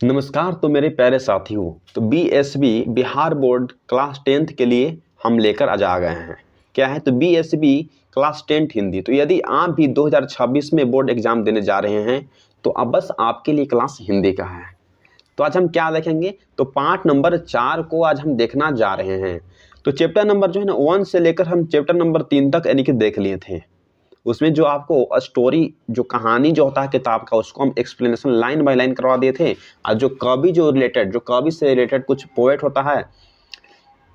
नमस्कार। तो मेरे प्यारे साथियों, तो BSB Bihar board class 10th के लिए हम लेकर आज आ गए हैं। क्या है? तो बीएसबी क्लास 10th हिंदी। तो यदि आप भी 2026 में बोर्ड एग्जाम देने जा रहे हैं तो अब बस आपके लिए क्लास हिंदी का है। तो आज हम क्या देखेंगे? तो पार्ट नंबर 4 को आज हम देखना जा रहे हैं। तो चैप्टर नंबर जो है ना 1 से लेकर हम चैप्टर नंबर 3 तक यानी कि देख लिए थे। उसमें जो आपको स्टोरी जो कहानी जो होता है किताब का उसको हम एक्सप्लेनेशन लाइन बाय लाइन करवा दिए थे। और जो कवि जो कवि से रिलेटेड कुछ पोएट होता है,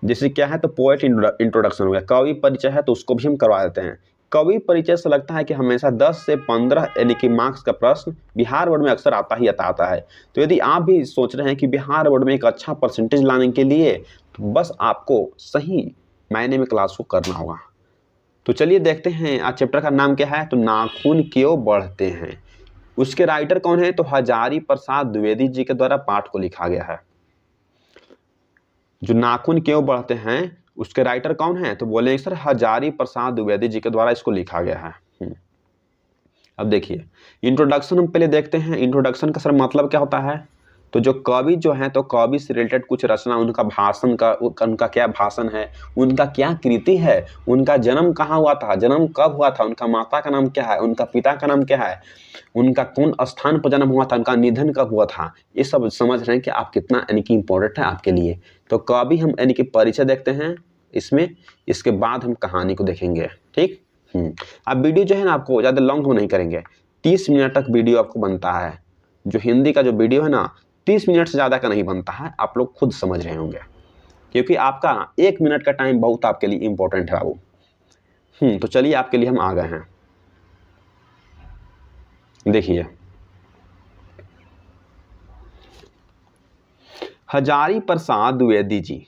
जैसे क्या है तो पोएट इंट्रोडक्शन हो गया, कवि परिचय है तो उसको भी हम करवा देते हैं। कवि परिचय से लगता है कि हमेशा 10 से 15 यानी कि मार्क्स का प्रश्न बिहार बोर्ड में अक्सर आता है। तो यदि आप भी सोच रहे हैं कि बिहार बोर्ड में एक अच्छा परसेंटेज लाने के लिए तो बस आपको सही मायने में क्लास को करना होगा। तो चलिए देखते हैं आज चैप्टर का नाम क्या है। तो नाखून क्यों बढ़ते हैं। उसके राइटर कौन है? तो हजारी प्रसाद द्विवेदी जी के द्वारा पाठ को लिखा गया है। जो नाखून क्यों बढ़ते हैं उसके राइटर कौन है? तो बोले सर हजारी प्रसाद द्विवेदी जी के द्वारा इसको लिखा गया है। अब देखिए इंट्रोडक्शन हम पहले देखते हैं। इंट्रोडक्शन का सर मतलब क्या होता है? तो जो कवि जो है तो कवि से रिलेटेड कुछ रचना, उनका भाषण का उनका क्या भाषण है, उनका क्या कृति है, उनका जन्म कहाँ हुआ था, जन्म कब हुआ था, उनका माता का नाम क्या है, उनका पिता का नाम क्या है, उनका कौन स्थान पर जन्म हुआ था, उनका निधन कब हुआ था। ये सब समझ रहे हैं कि आप कितना यानी कि इंपॉर्टेंट है आपके लिए। तो कवि हम यानी कि परिचय देखते हैं इसमें, इसके बाद हम कहानी को देखेंगे। ठीक। अब वीडियो जो है ना आपको ज़्यादा लॉन्ग हम नहीं करेंगे। 30 मिनट तक वीडियो आपको बनता है। जो हिंदी का जो वीडियो है ना 30 मिनट से ज़्यादा का नहीं बनता है। आप लोग खुद समझ रहे होंगे क्योंकि आपका 1 मिनट का टाइम बहुत आपके लिए इंपॉर्टेंट है बाबू। तो चलिए आपके लिए हम आ गए हैं। देखिए हजारी प्रसाद द्विवेदी जी,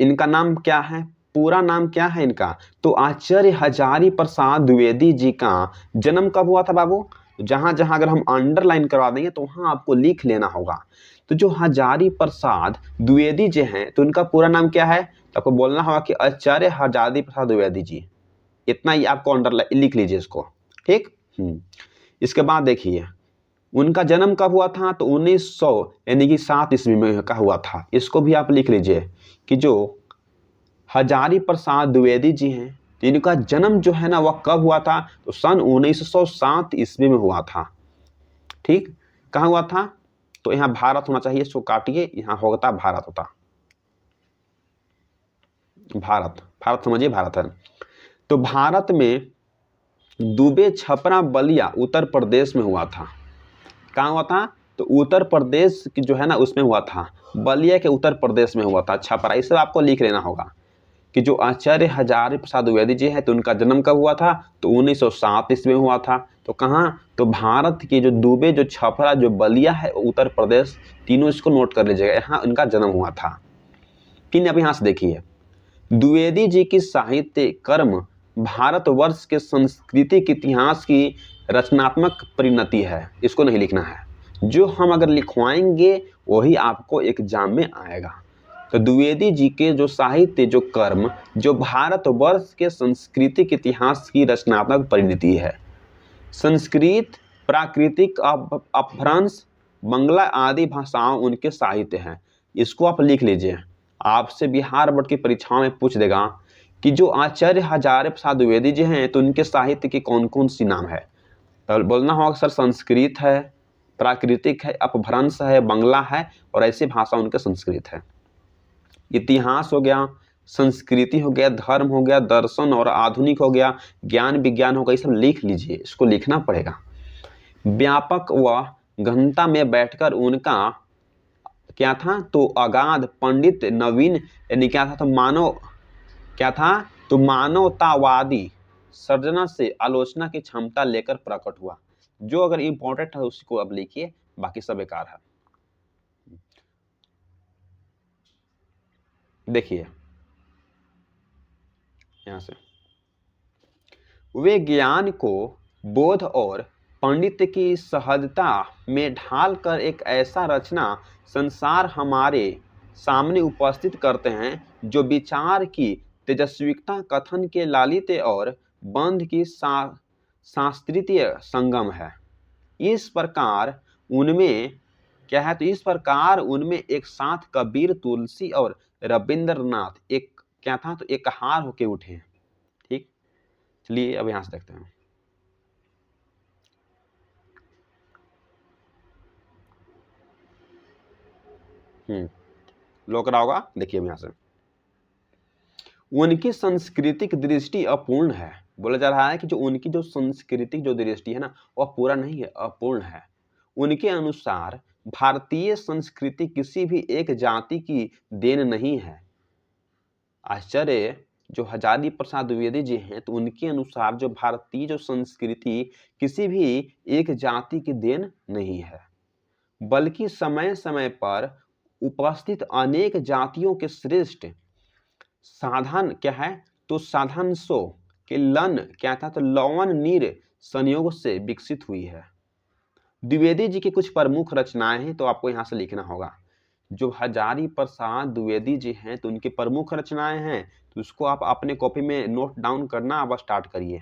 इनका नाम क्या है? पूरा नाम क्या है इनका? तो आचार्य हजारी प्रसाद द्विवेदी जी का जन्म कब हुआ था बाबू? जहां जहां अगर हम अंडरलाइन करवा देंगे तो वहां आपको लिख लेना होगा। तो जो हजारी प्रसाद द्विवेदी जी हैं तो इनका पूरा नाम क्या है? तो आपको बोलना होगा कि आचार्य हजारी प्रसाद द्विवेदी जी। इतना ही आपको अंडरलाइन लिख लीजिए इसको। ठीक। इसके बाद देखिए उनका जन्म कब हुआ था? तो 1900 यानी कि 7 ईस्वी में का हुआ था। इसको भी आप लिख लीजिए कि जो हजारी प्रसाद द्विवेदी जी हैं तो इनका जन्म जो है ना वह कब हुआ था? तो सन 1907 ईस्वी में हुआ था। ठीक। कहाँ हुआ था? तो यहाँ भारत होना चाहिए, इसको काटिए, यहाँ होता भारत होता। भारत, भारत समझिए, भारत है। तो भारत में दुबे छपरा बलिया उत्तर प्रदेश में हुआ था। कहाँ हुआ था? तो उत्तर प्रदेश की जो है ना उसमें हुआ था। बलिया के उत्तर प्रदेश में हुआ था छपरा। इसे आपको लिख लेना होगा कि जो आचार्य हजारी प्रसाद द्विवेदी जी है तो उनका जन्म कब हुआ था? तो 1907 ईस्वी में हुआ था। तो कहाँ? तो भारत के जो दुबे, जो छपरा, जो बलिया है उत्तर प्रदेश, तीनों इसको नोट कर लीजिएगा, यहाँ उनका जन्म हुआ था। फिर अब यहाँ से देखिए द्विवेदी जी की साहित्य कर्म भारतवर्ष के सांस्कृतिक इतिहास की रचनात्मक परिणति है। इसको नहीं लिखना है, जो हम अगर लिखवाएंगे वही आपको एग्जाम में आएगा। तो द्विवेदी जी के जो साहित्य, जो कर्म, जो भारतवर्ष के सांस्कृतिक इतिहास की रचनात्मक परिणति है। संस्कृत, प्राकृतिक अपभ्रंश, बंगला आदि भाषाओं उनके साहित्य हैं। इसको आप लिख लीजिए। आपसे बिहार बोर्ड की परीक्षाओं में पूछ देगा कि जो आचार्य हजारी प्रसाद द्विवेदी जी हैं तो उनके साहित्य के कौन कौन सी नाम है? तो बोलना होगा सर संस्कृत है, प्राकृतिक है, अपभ्रंश है, बंगला है और ऐसी भाषा उनके संस्कृत है। इतिहास हो गया, संस्कृति हो गया, धर्म हो गया, दर्शन और आधुनिक हो गया, ज्ञान विज्ञान हो गया। ये सब लिख लीजिए, इसको लिखना पड़ेगा। व्यापक व गहनता में बैठकर उनका क्या था? तो अगाध पंडित नवीन यानी क्या था? तो मानव क्या था? तो मानवतावादी सर्जना से आलोचना की क्षमता लेकर प्रकट हुआ। जो अगर इंपॉर्टेंट है उसको अब लिखिए, बाकी सब बेकार है। देखिए यहां से वे ज्ञान को बोध और पंडित की सहजता में ढालकर एक ऐसा रचना संसार हमारे सामने उपस्थित करते हैं जो विचार की तेजस्विकता, कथन के लालित्य और बंध की शास्त्रीय संगम है। इस प्रकार उनमें क्या है, तो इस प्रकार उनमें एक साथ कबीर, तुलसी और रविंद्रनाथ एक क्या था, तो एक हार होके उठे हैं। ठीक, चलिए अब यहां से देखते हैं। लोक रहा होगा, देखिए अब यहां से, उनकी सांस्कृतिक दृष्टि अपूर्ण है। बोला जा रहा है कि जो उनकी जो सांस्कृतिक जो दृष्टि है ना, वह पूरा नहीं है, अपूर्ण है। उनके अनुसार भारतीय संस्कृति किसी भी एक जाति की देन नहीं है। आश्चर्य, जो हजारी प्रसाद द्विवेदी जी हैं, तो उनके अनुसार जो भारतीय जो संस्कृति किसी भी एक जाति की देन नहीं है, बल्कि समय समय पर उपस्थित अनेक जातियों के श्रेष्ठ साधन क्या है, तो साधनसों के लन क्या था, तो लवन नीर संयोग से विकसित हुई है। द्विवेदी जी की कुछ प्रमुख रचनाएं हैं, तो आपको यहां से लिखना होगा। जो हजारी प्रसाद द्विवेदी जी हैं, तो उनकी प्रमुख रचनाएं हैं, तो उसको आप अपने कॉपी में नोट डाउन करना अब स्टार्ट करिए।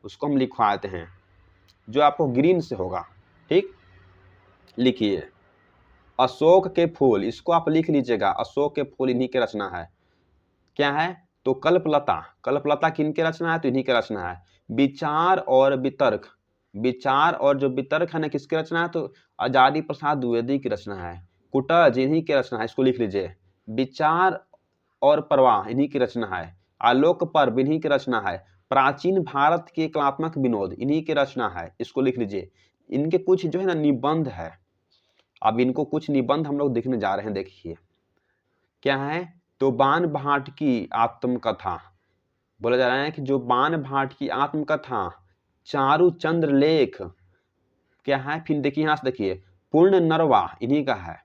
उसको हम लिखवाते हैं, जो आपको ग्रीन से होगा। ठीक, लिखिए, अशोक के फूल, इसको आप लिख लीजिएगा, अशोक के फूल इन्हीं की रचना है। क्या है, तो कल्पलता, कल्पलता किनके रचना है, तो इन्हीं की रचना है। विचार और वितर्क, विचार और जो वितर्क है ना, किसकी रचना है, तो हजारी प्रसाद द्विवेदी की रचना है। कुटज इन्हीं की रचना है, इसको लिख लीजिए। विचार और प्रवाह इन्हीं की रचना है। आलोक पर्व इन्हीं की रचना है। प्राचीन भारत के कलात्मक विनोद इन्हीं की रचना है, इसको लिख लीजिए। इनके कुछ जो है ना निबंध है, अब इनको कुछ निबंध हम लोग देखने जा रहे हैं। देखिए क्या है, तो बाण भाट की आत्मकथा, बोला जा रहा है कि जो बाण भाट की आत्मकथा, चारु चंद्र लेख क्या है, फिर देखिए यहां से देखिए, पूर्ण नरवा इन्हीं का है।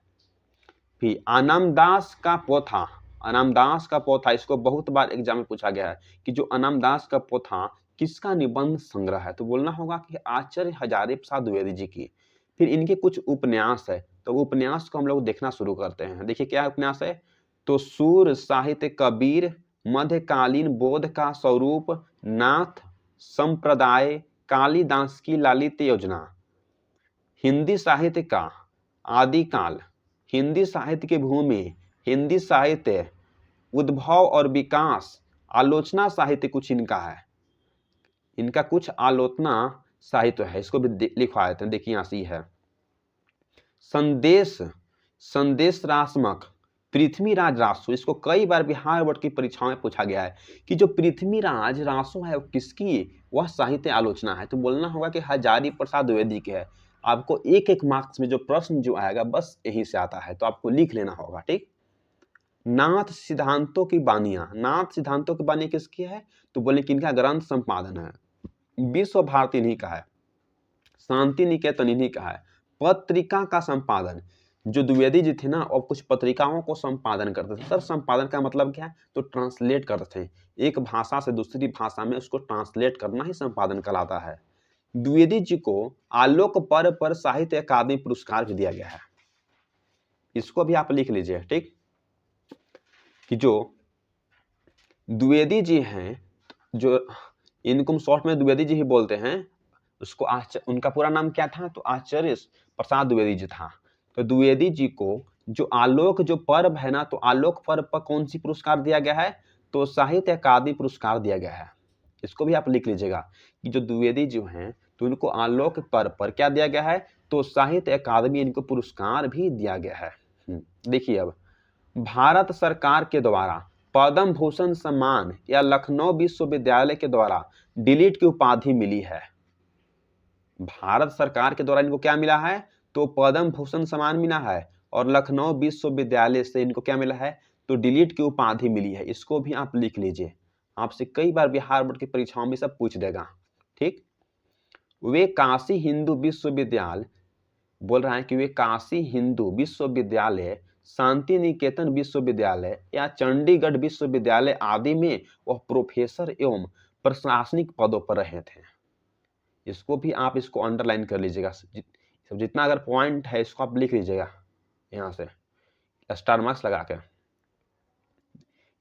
फिर अनामदास का पोथा, अनामदास का पोथा, इसको बहुत बार एग्जाम में पूछा गया है कि जो अनामदास का पोथा किसका निबंध संग्रह है, तो बोलना होगा कि आचार्य हजारी प्रसाद द्विवेदी जी की। फिर इनके कुछ उपन्यास है, तो उपन्यास को हम लोग देखना शुरू करते हैं। देखिए क्या उपन्यास है, तो सूर साहित्य कबीर, मध्यकालीन बोध का स्वरूप, नाथ संप्रदाय, कालिदास की लालित योजना, हिंदी साहित्य का आदिकाल, हिंदी साहित्य की भूमि, हिंदी साहित्य उद्भव और विकास, आलोचना साहित्य कुछ इनका है, इनका कुछ आलोचना साहित्य है, इसको भी लिखवा देते हैं। देखिए यहां से है संदेश, संदेश रासमक, पृथ्वीराज रासो, इसको कई बार बिहार बोर्ड की परीक्षाओं में पूछा गया है कि जो पृथ्वीराज रासो है वो किसकी, वह साहित्य आलोचना है, तो बोलना होगा कि हजारी प्रसाद द्विवेदी के है। आपको एक एक मार्क्स में जो प्रश्न जो आएगा बस यही से आता है, तो आपको लिख लेना होगा। ठीक, नाथ सिद्धांतों की बानियां, नाथ सिद्धांतों की बानी किसकी है, तो बोले कि इनका ग्रंथ संपादन है। विश्व भारती इन्हीं का है, शांति निकेतन इन्हीं का है। पत्रिका का संपादन, जो द्विवेदी जी थे ना, और कुछ पत्रिकाओं को संपादन करते थे। सर संपादन का मतलब क्या है, तो ट्रांसलेट करते थे, एक भाषा से दूसरी भाषा में उसको ट्रांसलेट करना ही संपादन कहलाता है। द्विवेदी जी को आलोक पर्व पर साहित्य अकादमी पुरस्कार भी दिया गया है, इसको भी आप लिख लीजिए। ठीक, कि जो द्विवेदी जी हैं, जो इनको हम शॉर्ट में द्विवेदी जी ही बोलते हैं, उसको उनका पूरा नाम क्या था, तो आचार्य प्रसाद द्विवेदी जी था। तो द्विवेदी जी को जो आलोक जो पर्व है ना, तो आलोक पर्व पर कौन सी पुरस्कार दिया गया है, तो साहित्य अकादमी पुरस्कार दिया गया है। इसको भी आप लिख लीजिएगा कि जो द्विवेदी जी हैं, तो इनको आलोक पर्व पर क्या दिया गया है, तो साहित्य अकादमी इनको पुरस्कार भी दिया गया है। देखिए अब भारत सरकार के द्वारा पद्म भूषण सम्मान या लखनऊ विश्वविद्यालय के द्वारा डिलीट की उपाधि मिली है। भारत सरकार के द्वारा इनको क्या मिला है, तो पद्म भूषण सम्मान मिला है, और लखनऊ विश्वविद्यालय से इनको क्या मिला है, तो डिलीट की उपाधि मिली है। इसको भी आप लिख लीजिए, आपसे कई बार बिहार बोर्ड की परीक्षाओं में सब पूछ देगा। ठीक, वे काशी हिंदू विश्वविद्यालय, बोल रहा है कि वे काशी हिंदू विश्वविद्यालय, शांति निकेतन विश्वविद्यालय या चंडीगढ़ विश्वविद्यालय आदि में वह प्रोफेसर एवं प्रशासनिक पदों पर रहे थे। इसको भी आप इसको अंडरलाइन कर लीजिएगा, जितना अगर पॉइंट है इसको आप लिख लीजिएगा यहां से स्टार मार्क्स लगा के,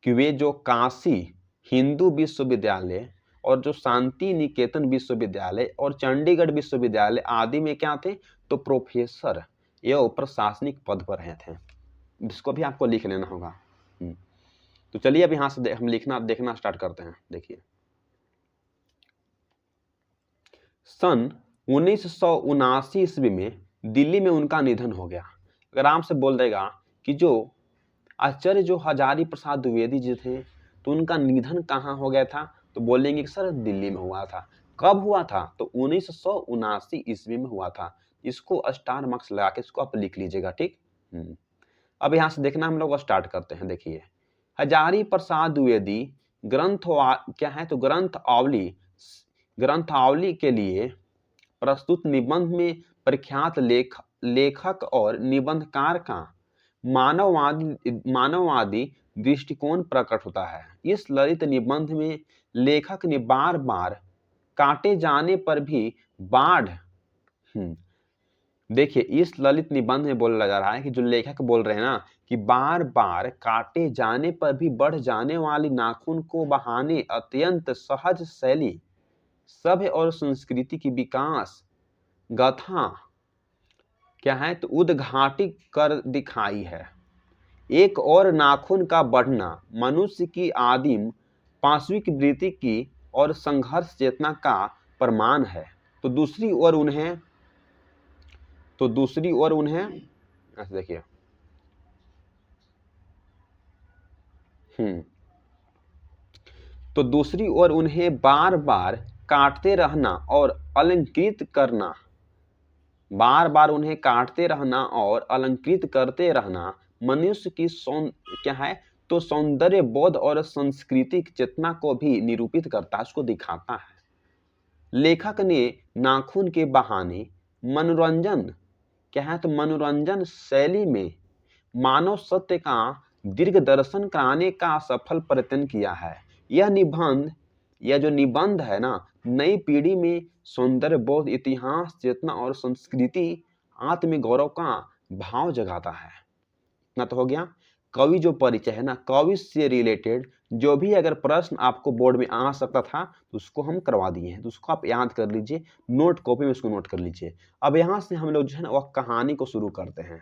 कि वे जो काशी हिंदू विश्वविद्यालय और जो शांति निकेतन विश्वविद्यालय और चंडीगढ़ विश्वविद्यालय आदि में क्या थे, तो प्रोफेसर एवं प्रशासनिक पद पर रहे थे। इसको भी आपको लिख लेना होगा। तो चलिए अब यहाँ से हम देखना स्टार्ट करते हैं। देखिए, सन 1979 ईस्वी में दिल्ली में उनका निधन हो गया। अगर आपसे बोल देगा कि जो आचार्य जो हजारी प्रसाद द्विवेदी जी थे तो उनका निधन कहाँ हो गया था, तो बोलेंगे कि सर दिल्ली में हुआ था। कब हुआ था, तो 1979 ईस्वी में हुआ था। इसको स्टार मार्क्स लगा के इसको आप लिख लीजिएगा, ठीक। अब यहाँ से देखना हम लोग स्टार्ट करते हैं। देखिए, हजारी प्रसाद द्विवेदी क्या है, तो ग्रंथावली के लिए प्रस्तुत निबंध में प्रख्यात लेखक और निबंधकार का मानववादी दृष्टिकोण प्रकट होता है। इस ललित निबंध में लेखक ने बार बार काटे जाने पर भी बाढ़ देखिए, इस ललित निबंध में बोला जा रहा है कि जो लेखक बोल रहे हैं ना कि बार बार काटे जाने पर भी बढ़ जाने वाली नाखून को बहाने अत्यंत सहज शैली सभ्य और संस्कृति की विकास गाथा क्या है, तो उद्घाटित कर दिखाई है। एक और नाखून का बढ़ना मनुष्य की आदिम पाशविक वृत्ति की और संघर्ष चेतना का प्रमाण है। तो दूसरी ओर उन्हें ऐसे देखिए, तो दूसरी ओर उन्हें बार बार काटते रहना और अलंकृत करना, बार बार उन्हें काटते रहना और अलंकृत करते रहना मनुष्य की क्या है, तो सौंदर्य बोध और सांस्कृतिक चेतना को भी निरूपित करता है, उसको दिखाता है। लेखक ने नाखून के बहाने मनोरंजन क्या है, तो मनोरंजन शैली में मानव सत्य का दीर्घ दर्शन कराने का सफल प्रयत्न किया है। यह जो निबंध है ना, नई पीढ़ी में सौंदर्य बोध, इतिहास चेतना और संस्कृति आत्मगौरव का भाव जगाता है। इतना तो हो गया। कवि जो परिचय है ना, कवि से रिलेटेड जो भी अगर प्रश्न आपको बोर्ड में आ सकता था तो उसको हम करवा दिए हैं, तो उसको आप याद कर लीजिए, नोट कॉपी में उसको नोट कर लीजिए। अब यहाँ से हम लोग जो है ना वह कहानी को शुरू करते हैं।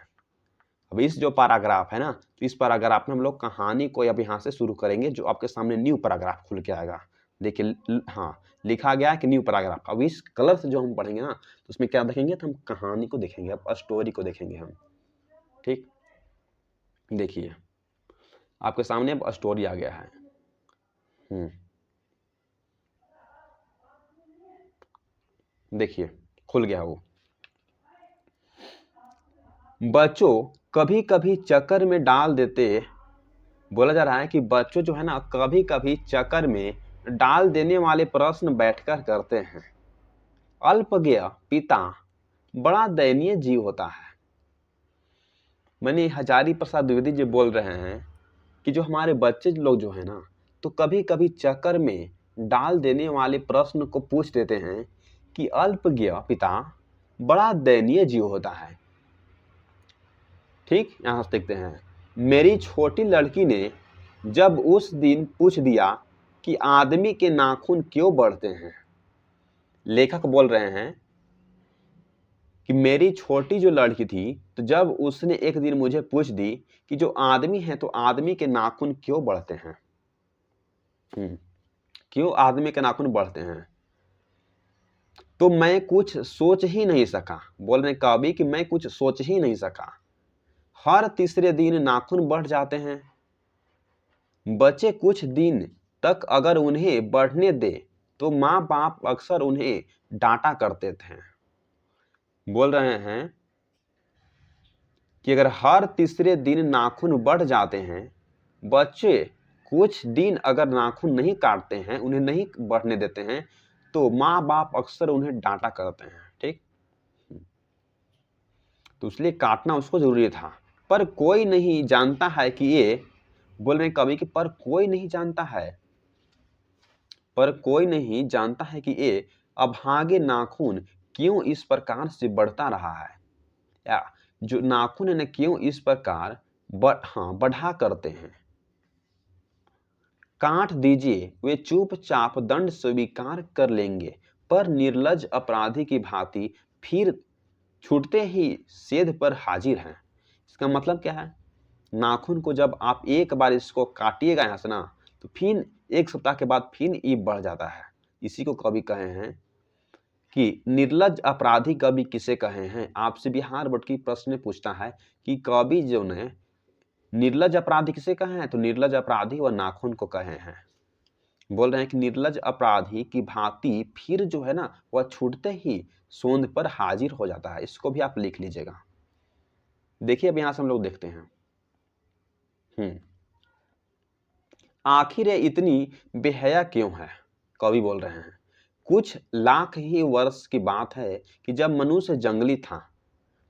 अब इस जो पैराग्राफ है ना, तो इस पैराग्राफ में हम लोग कहानी को अब यहाँ से शुरू करेंगे, जो आपके सामने न्यू पैराग्राफ खुल के आएगा। देखिए, हाँ, लिखा गया है कि न्यू पैराग्राफ। अब इस कलर से जो हम पढ़ेंगे ना, तो उसमें क्या देखेंगे, तो हम कहानी को देखेंगे, अब स्टोरी को देखेंगे हम, ठीक। देखिए, आपके सामने अब स्टोरी आ गया है। देखिए, खुल गया वो। बच्चों कभी कभी चक्कर में डाल देते, बोला जा रहा है कि बच्चों जो है ना कभी कभी चक्कर में डाल देने वाले प्रश्न बैठकर करते हैं। अल्पज्ञ पिता बड़ा दयनीय जीव होता है। मैंने हजारी प्रसाद द्विवेदी जी बोल रहे हैं कि जो हमारे बच्चे लोग जो है ना, तो कभी कभी चक्कर में डाल देने वाले प्रश्न को पूछ देते हैं कि अल्पज्ञ पिता बड़ा दयनीय जीव होता है, ठीक। यहां से देखते हैं, मेरी छोटी लड़की ने जब उस दिन पूछ दिया कि आदमी के नाखून क्यों बढ़ते हैं। लेखक बोल रहे हैं कि मेरी छोटी जो लड़की थी, तो जब उसने एक दिन मुझे पूछ दी कि जो आदमी है तो आदमी के नाखून क्यों बढ़ते हैं, क्यों आदमी के नाखून बढ़ते हैं, तो मैं कुछ सोच ही नहीं सका। बोल रहे कवि कि मैं कुछ सोच ही नहीं सका। हर तीसरे दिन नाखून बढ़ जाते हैं। बच्चे कुछ दिन तक अगर उन्हें बढ़ने दे तो माँ बाप अक्सर उन्हें डांटा करते थे। बोल रहे हैं कि अगर हर तीसरे दिन नाखून बढ़ जाते हैं, बच्चे कुछ दिन अगर नाखून नहीं काटते हैं, उन्हें नहीं बढ़ने देते हैं, तो माँ बाप अक्सर उन्हें डांटा करते हैं, ठीक। तो इसलिए काटना उसको जरूरी था, पर कोई नहीं जानता है कि ये, बोल रहे कवि कि पर कोई नहीं जानता है कि ये अभागे नाखून क्यों इस प्रकार से बढ़ता रहा है, या जो नाखून है ना क्यों इस प्रकार बढ़ा करते हैं। काट दीजिए, वे चुपचाप दंड स्वीकार कर लेंगे, पर निर्लज अपराधी की भांति फिर छूटते ही सेध पर हाजिर हैं। इसका मतलब क्या है? नाखून को जब आप एक बार इसको काटिएगा यहाँ से ना, तो फिर 1 सप्ताह के बाद फिर ये बढ़ जाता है। इसी को कवि कहे हैं कि निर्लज्ज अपराधी कवि किसे कहे हैं। आपसे बिहार बोर्ड की प्रश्न पूछता है कि कवि जो ने निर्लज्ज अपराधी किसे कहे हैं, तो निर्लज्ज अपराधी व नाखून को कहे हैं। बोल रहे हैं कि निर्लज्ज अपराधी की भांति फिर जो है ना वह छूटते ही सोंद पर हाजिर हो जाता है। इसको भी आप लिख लीजिएगा। देखिए अब यहां से हम लोग देखते हैं, आखिर ये इतनी बेहया क्यों है? कवि बोल रहे हैं, कुछ लाख ही वर्ष की बात है कि जब मनुष्य जंगली था,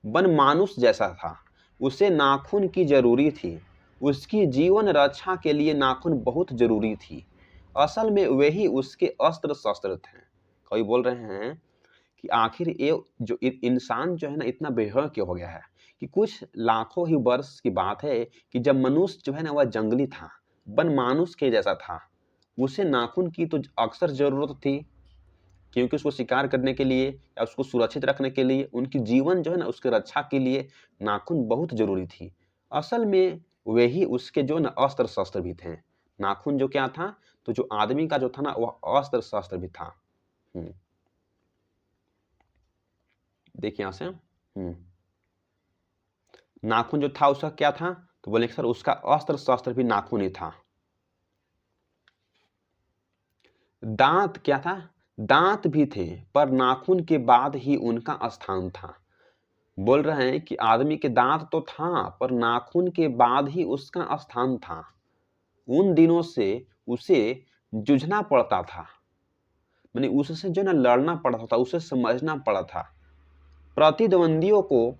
वन मानुष जैसा था, उसे नाखून की जरूरी थी। उसकी जीवन रक्षा के लिए नाखून बहुत जरूरी थी। असल में वही उसके अस्त्र शस्त्र थे। कवि बोल रहे हैं कि आखिर ये जो इंसान जो है ना इतना बेहया क्यों हो गया है कि कुछ लाखों ही वर्ष की बात है कि जब मनुष्य जो है ना वह जंगली था, वन मानुष के जैसा था, उसे नाखून की तो अक्सर जरूरत थी, क्योंकि उसको शिकार करने के लिए या उसको सुरक्षित रखने के लिए, उनकी जीवन जो है ना उसके रक्षा के लिए नाखून बहुत जरूरी थी। असल में वही उसके जो ना अस्त्र शस्त्र भी थे। नाखून जो क्या था, तो जो आदमी का जो था ना वह अस्त्र शस्त्र भी था। देखिए यहां से नाखून जो था उसका क्या था, तो बोले सर उसका अस्त्र शस्त्र भी नाखून ही था। दांत क्या था? दांत भी थे, पर नाखून के बाद ही उनका स्थान था। बोल रहे हैं कि आदमी के दांत तो था, पर नाखून के बाद ही उसका स्थान था। उन दिनों से उसे जूझना पड़ता था, माने उससे जो ना लड़ना पड़ता था, उसे समझना पड़ा था, प्रतिद्वंदियों को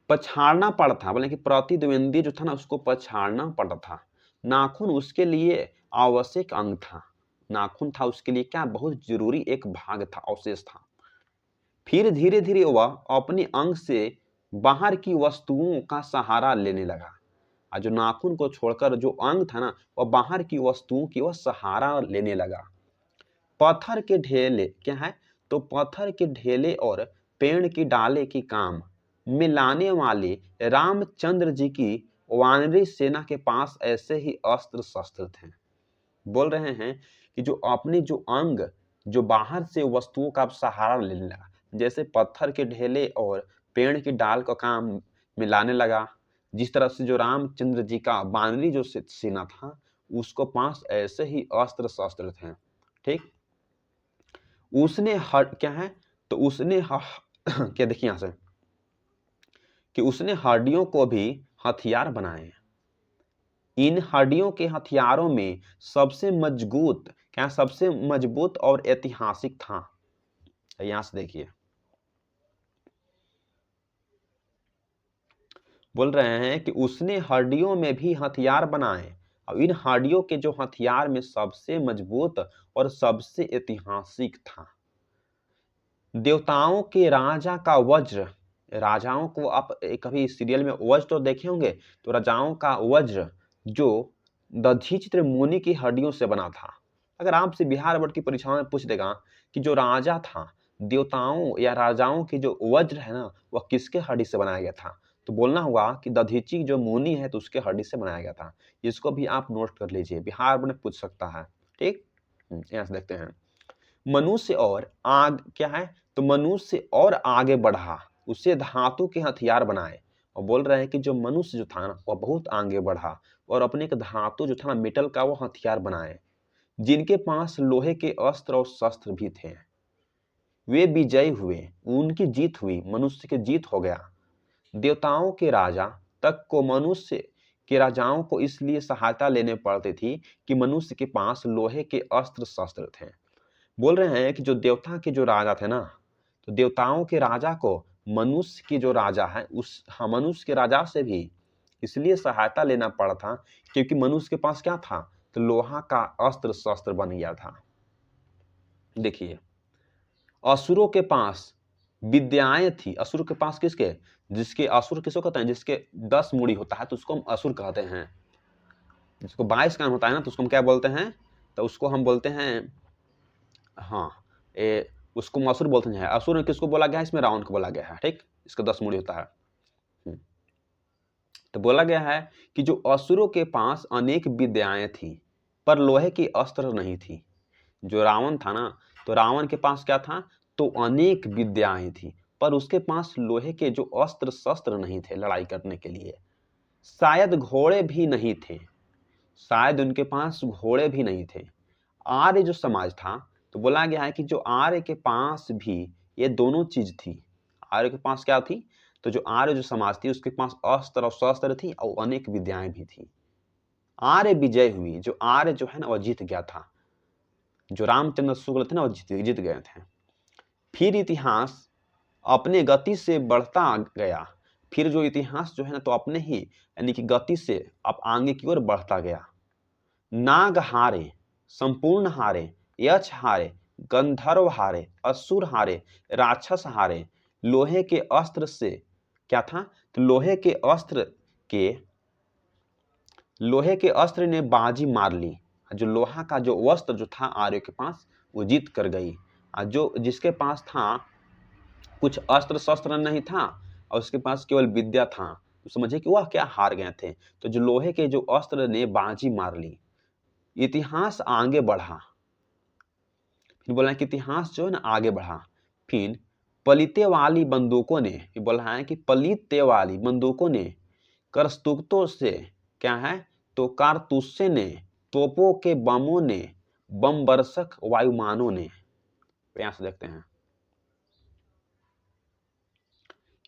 पछाड़ना पड़ता था। बोले कि प्रतिद्वंदी जो था ना उसको पछाड़ना पड़ता था। नाखून उसके लिए आवश्यक अंग था। नाखून था उसके लिए क्या, बहुत जरूरी एक भाग था, अवशेष था। फिर धीरे धीरे वह अपने अंग से बाहर की वस्तुओं का सहारा लेने लगा। और जो नाखून को छोड़कर जो अंग था ना वह बाहर की वस्तुओं की वह सहारा लेने लगा। पत्थर के ढेले क्या है, तो पत्थर के ढेले और पेड़ की डाले की काम में लाने वाले रामचंद्र जी की वानरी सेना के पास ऐसे ही अस्त्र शस्त्र थे। बोल रहे हैं कि जो अपने जो अंग जो बाहर से वस्तुओं का सहारा लेने लगा, जैसे पत्थर के ढेले और पेड़ की डाल का काम में लाने लगा, जिस तरह से जो रामचंद्र जी का वानरी जो सेना था उसको पास ऐसे ही अस्त्र शस्त्र थे। ठीक, उसने क्या है, तो उसने क्या देखिए यहां से कि उसने हड्डियों को भी हथियार बनाए। इन हड्डियों के हथियारों में सबसे मजबूत क्या, सबसे मजबूत और ऐतिहासिक था। यहां से देखिए बोल रहे हैं कि उसने हड्डियों में भी हथियार बनाए, और इन हड्डियों के जो हथियार में सबसे मजबूत और सबसे ऐतिहासिक था। देवताओं के राजा का वज्र, राजाओं को आप कभी सीरियल में वज्र तो देखे होंगे, तो राजाओं का वज्र जो दधीचित्र मुनि की हड्डियों से बना था। अगर आपसे बिहार बोर्ड की परीक्षा में पूछ देगा कि जो राजा था, देवताओं या राजाओं की जो वज्र है ना वह किसके हड्डी से बनाया गया था, तो बोलना होगा कि दधीची जो मुनि है तो उसके हड्डी से बनाया गया था। इसको भी आप नोट कर लीजिए, बिहार बोर्ड में पूछ सकता है। ठीक, यहाँ से देखते हैं, मनुष्य और आग क्या है, तो मनुष्य और आगे बढ़ा, उसे धातु के हथियार बनाए। और बोल रहे हैं कि जो मनुष्य जो था ना वह बहुत आगे बढ़ा और अपने एक धातु जो था ना मेटल का वो हथियार बनाए, जिनके पास लोहे के अस्त्र और शस्त्र भी थे। वे विजयी हुए, उनकी जीत हुई, मनुष्य की जीत हो गया। देवताओं के राजा तक को मनुष्य के राजाओं को इसलिए सहायता लेने पड़ती थी कि मनुष्य के पास लोहे के अस्त्र शस्त्र थे। बोल रहे हैं कि जो देवता के जो राजा थे ना, तो देवताओं के राजा को मनुष्य की जो राजा है उस मनुष्य के राजा से भी इसलिए सहायता लेना पड़ा था क्योंकि मनुष्य के पास क्या था, तो लोहा का अस्त्र शस्त्र बन गया था। देखिए असुरों के पास विद्याएं थी। असुर के पास किसके, जिसके असुर किसको कहते हैं, जिसके 10 मूड़ी होता है तो उसको हम असुर कहते हैं। जिसको 22 कान होता है ना तो उसको हम क्या बोलते हैं, तो उसको हम बोलते हैं, हाँ उसको असुर बोलते हैं। असुर ने किसको बोला गया है, इसमें रावण को बोला गया है। ठीक, इसका 10 मूड़ी होता है। तो बोला गया है कि जो असुरों के पास अनेक विद्याएं थी पर लोहे की अस्त्र नहीं थी। जो रावण था ना, तो रावण के पास क्या था, तो अनेक विद्याएं थी पर उसके पास लोहे के जो अस्त्र शस्त्र नहीं थे लड़ाई करने के लिए। शायद घोड़े भी नहीं थे, शायद उनके पास घोड़े भी नहीं थे। आर्य जो समाज था, तो बोला गया है कि जो आर्य के पास भी ये दोनों चीज थी। आर्य के पास क्या थी, तो जो आर्य जो समाज थी उसके पास अस्त्र और शस्त्र थी और अनेक विद्याएं भी थी। आर्य विजय हुई, जो आर्य जो है ना वह जीत गया था। जो रामचंद्र शुक्ल थे ना वो जीत गए थे। फिर इतिहास अपने गति से बढ़ता गया। फिर जो इतिहास जो है ना तो अपने ही यानी कि गति से अब आगे की ओर बढ़ता गया। नाग हारे, संपूर्ण हारे, यक्ष हारे, गंधर्व हारे, असुर हारे, राक्षस हारे। लोहे के अस्त्र से क्या था, तो लोहे के अस्त्र ने बाजी मार ली। जो लोहा का जो वस्त्र जो था आर्य के पास वो जीत कर गई। जो जिसके पास था कुछ अस्त्र शस्त्र नहीं था और उसके पास केवल विद्या था, तो समझे कि वह क्या हार गए थे। तो जो लोहे के जो अस्त्र ने बाजी मार ली। इतिहास आगे बढ़ा। फिर बोला कि इतिहास जो है ना आगे बढ़ा। फिर पलीते वाली बंदूकों ने, बोला है कि पलीते वाली बंदूकों ने, करतूतों से क्या है, तो कारतूसे ने, तोपों के बमों ने, बम बरसक वायुमानों ने। यहां से देखते हैं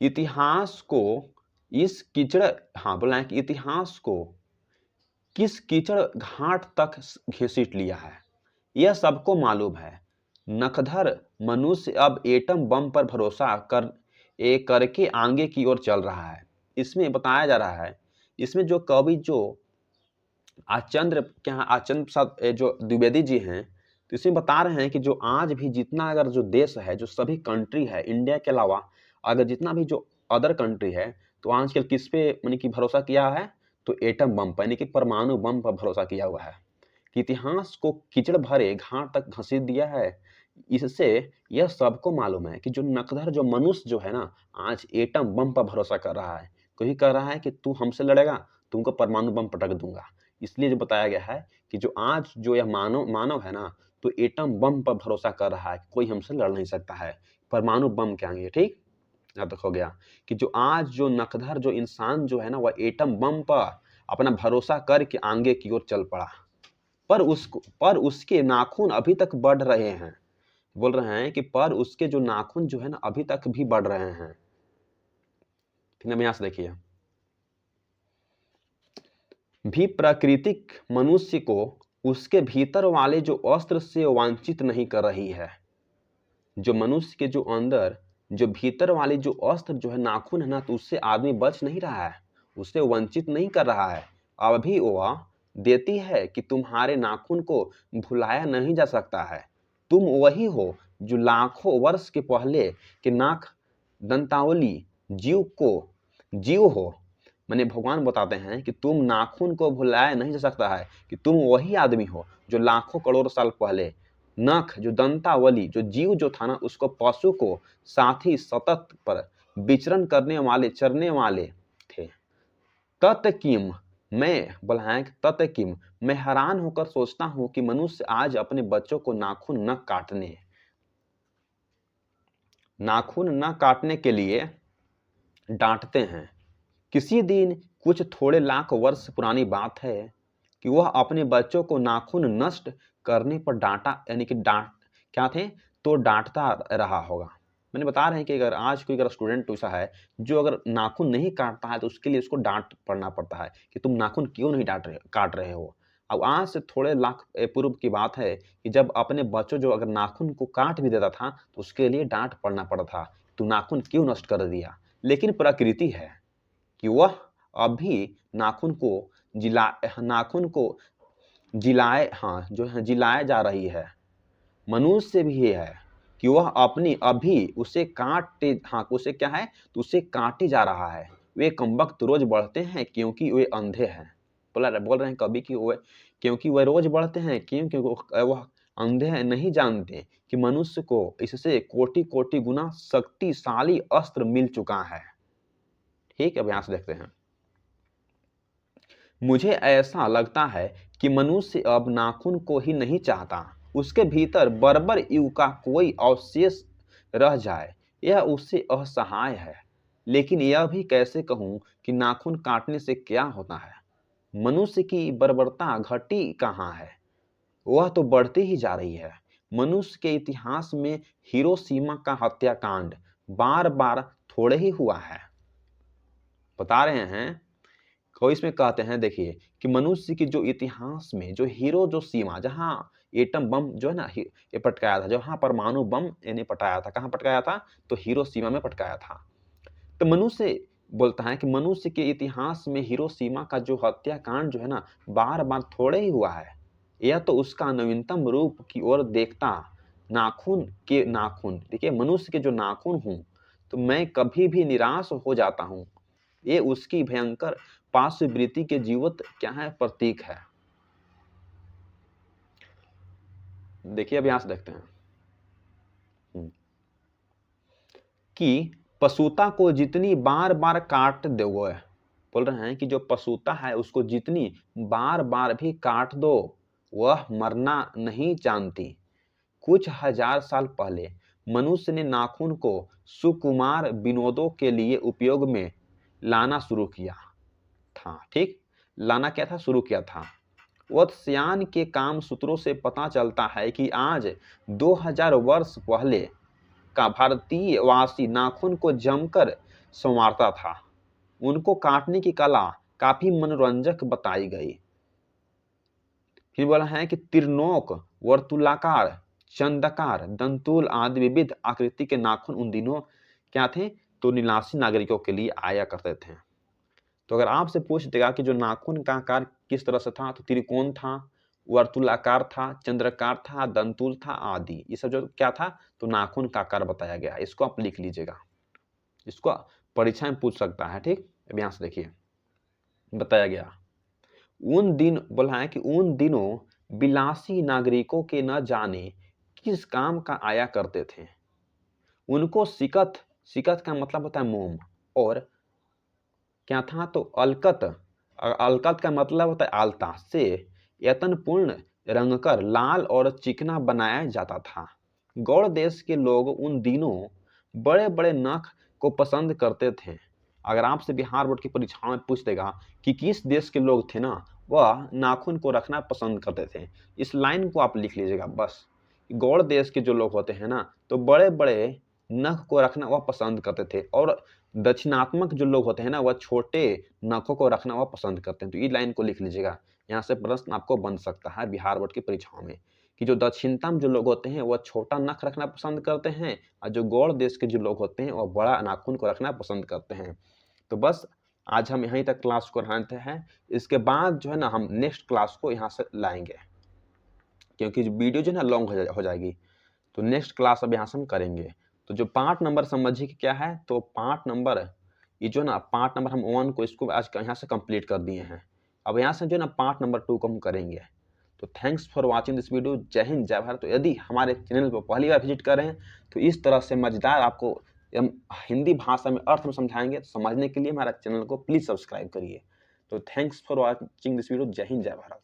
इतिहास को इस कीचड़, हाँ बोला है कि इतिहास को किस कीचड़ घाट तक घसीट लिया है यह सबको मालूम है। नखधर मनुष्य अब एटम बम पर भरोसा करके आगे की ओर चल रहा है। इसमें बताया जा रहा है, इसमें जो कवि जो आचंद्र प्रसाद जो द्विवेदी जी हैं, तो इसमें बता रहे हैं कि जो आज भी जितना अगर जो देश है, जो सभी कंट्री है इंडिया के अलावा, अगर जितना भी जो अदर कंट्री है, तो आजकल किस पे यानी कि भरोसा किया है, तो एटम बम पर यानी कि परमाणु बम पर भरोसा किया हुआ है। कि इतिहास को कीचड़ भरे घाट तक घसीट दिया है। इससे यह सबको मालूम है कि जो नकदर जो मनुष्य जो है ना, आज एटम बम पर भरोसा कर रहा है। कोई कह रहा है कि तू हमसे लड़ेगा, तुमको परमाणु बम पटक दूंगा। इसलिए जो बताया गया है कि जो आज जो यह मानव है ना, तो एटम बम पर भरोसा कर रहा है, कोई हमसे लड़ नहीं सकता है परमाणु बम के आगे। ठीक, यहाँ तक हो गया कि जो आज जो नकदर जो इंसान जो है ना, वह एटम बम पर अपना भरोसा करके आगे की ओर चल पड़ा। पर उसके नाखून अभी तक बढ़ रहे हैं। बोल रहे हैं कि पर उसके जो नाखून जो है ना अभी तक भी बढ़ रहे हैं। ठीक है, यहां से देखिए, भी प्राकृतिक मनुष्य को उसके भीतर वाले जो अस्त्र से वंचित नहीं कर रही है। जो मनुष्य के जो अंदर जो भीतर वाली जो अस्त्र जो है नाखून है ना, तो उससे आदमी बच नहीं रहा है, उससे वंचित नहीं कर रहा है। अभी वह देती है कि तुम्हारे नाखून को भुलाया नहीं जा सकता है। तुम वही हो जो लाखों वर्ष के पहले के नाक दंतावली जीव हो। मैंने भगवान बताते हैं कि तुम नाखून को भुलाया नहीं जा सकता है, कि तुम वही आदमी हो जो लाखों करोड़ साल पहले नख जो दंतावली जो जीव जो था ना, उसको पशु को साथी सतत पर विचरण करने वाले चरने वाले थे। तत्किम मैं बोला है कि तत्किम मैं हैरान होकर सोचता हूं कि मनुष्य आज अपने बच्चों को नाखून न काटने के लिए डांटते हैं। किसी दिन कुछ थोड़े लाख वर्ष पुरानी बात है कि वह अपने बच्चों को नाखून नष्ट करने पर डांटा, यानी कि डांटता रहा होगा। मैंने बता रहे हैं कि अगर आज कोई स्टूडेंट ऐसा है जो अगर नाखून नहीं काटता है, तो उसके लिए उसको डांट पड़ना पड़ता है कि तुम नाखून क्यों नहीं काट रहे हो। अब आज से थोड़े लाख पूर्व की बात है कि जब अपने बच्चों जो अगर नाखून को काट भी देता था, तो उसके लिए डांट पड़ना पड़ता था, तू नाखून क्यों नष्ट कर दिया। लेकिन प्रकृति है कि वह अभी नाखून को जिलाए जा रही है। मनुष्य भी ये है कि वह अपनी अभी उसे क्या है, तो उसे काटे जा रहा है। वे कमबख्त रोज बढ़ते हैं क्योंकि वे अंधे हैं। बोल रहे हैं कभी कि वे क्योंकि वह रोज बढ़ते हैं, क्योंकि वह अंधे नहीं जानते कि मनुष्य को इससे कोटि कोटि गुना शक्तिशाली अस्त्र मिल चुका है। ठीक है, अभ्यास देखते हैं। मुझे ऐसा लगता है कि मनुष्य अब नाखून को ही नहीं चाहता, उसके भीतर बर्बर युग का कोई अवशेष रह जाए, यह उससे असहाय है। लेकिन यह भी कैसे कहूं कि नाखून काटने से क्या होता है? मनुष्य की बर्बरता घटी कहाँ है? वह तो बढ़ती ही जा रही है। मनुष्य के इतिहास में हिरोशिमा का हत्याकांड बार बार थोड़े ही हुआ है। बता रहे हैं, कोई इसमें कहते हैं, देखिए कि मनुष्य की जो इतिहास में जो हिरोशिमा, जहां एटम बम जो है ना ये पटकाया था, जहां परमाणु बम इन्हें पटाया था, कहां पटकाया था? तो हिरोशिमा में पटकाया था। तो मनुष्य बोलता है कि मनुष्य के इतिहास में हिरोशिमा का जो हत्याकांड जो है ना बार बार थोड़े ही हुआ है। यह तो उसका नवीनतम रूप की ओर देखता नाखून के नाखून, देखिए मनुष्य के जो नाखून हूं, तो मैं कभी भी निराश हो जाता हूं। ये उसकी भयंकर पार्श्ववृत्ति के जीवित क्या है? प्रतीक है। देखिए अब यहां से देखते हैं कि पशुता को जितनी बार बार काट दोगे, बोल रहे हैं कि जो पशुता है उसको जितनी बार बार भी काट दो, वह मरना नहीं जानती। कुछ हजार साल पहले मनुष्य ने नाखून को सुकुमार विनोदों के लिए उपयोग में लाना शुरू किया था। ठीक, लाना क्या था? शुरू किया था। वत्स्यायन के काम सूत्रों से पता चलता है कि आज 2000 वर्ष पहले का भारतीय वासी नाखून को जमकर संवारता था। उनको काटने की कला काफी मनोरंजक बताई गई। फिर बोला है कि त्रिनोक, वर्तुलाकार, चंद्राकार, दंतुल आदि विविध आकृति के नाखून उन दिनों क्या थे? तो निवासी नागरिकों के लिए आया करते थे। तो अगर आपसे पूछ देगा कि जो नाखून का आकार किस तरह से था, तो त्रिकोण था, वर्तुलाकार था, चंद्राकार था, दंतुल था आदि, ये सब जो क्या था? तो नाखून का आकार बताया गया। इसको आप लिख लीजिएगा, इसको परीक्षा में पूछ सकता है। ठीक, यहाँ से देखिए बताया गया। उन दिन बोला है कि उन दिनों विलासी नागरिकों के न जाने किस काम का आया करते थे। उनको सिकत, सिकत का मतलब होता है मोम, और क्या था? तो अलकत, अलकत का मतलब होता है आलता से यत्नपूर्ण रंगकर लाल और चिकना बनाया जाता था। गौड़ देश के लोग उन दिनों बड़े बड़े नख को पसंद करते थे। अगर आपसे बिहार बोर्ड की परीक्षा में पूछ देगा कि किस देश के लोग थे ना, वह नाखून को रखना पसंद करते थे। इस लाइन को आप लिख लीजिएगा बस। गौड़ देश के जो लोग होते हैं ना, तो बड़े बड़े नख को रखना वह पसंद करते थे, और दक्षिणात्मक जो लोग होते हैं ना, वह छोटे नखों को रखना वह पसंद करते हैं। तो ये लाइन को लिख लीजिएगा, यहाँ से प्रश्न आपको बन सकता है बिहार बोर्ड की परीक्षाओं में, कि जो दक्षिणतम जो लोग होते हैं वह छोटा नख रखना पसंद करते हैं, और जो गौड़ देश के जो लोग होते हैं वह बड़ा नाखून को रखना पसंद करते हैं। तो बस आज हम यहीं तक क्लास को रहते हैं। इसके बाद जो है ना हम नेक्स्ट क्लास को यहाँ से लाएंगे, क्योंकि वीडियो जो है ना लॉन्ग हो जाएगी। तो नेक्स्ट क्लास अब यहाँ से हम करेंगे। तो जो पार्ट नंबर समझिए कि क्या है, तो पार्ट नंबर ये जो ना पार्ट नंबर हम 1 को इसको आज यहाँ से कंप्लीट कर दिए हैं। अब यहाँ से जो ना पार्ट नंबर 2 को हम करेंगे। तो thanks for watching this video. जय हिंद, जय भारत। तो यदि हमारे चैनल पर पहली बार विजिट कर रहे हैं, तो इस तरह से मजेदार आपको हम हिंदी भाषा में अर्थ में समझाएंगे। तो समझने के लिए हमारा चैनल को प्लीज़ सब्सक्राइब करिए। तो thanks for watching this video. जय हिंद, जय भारत।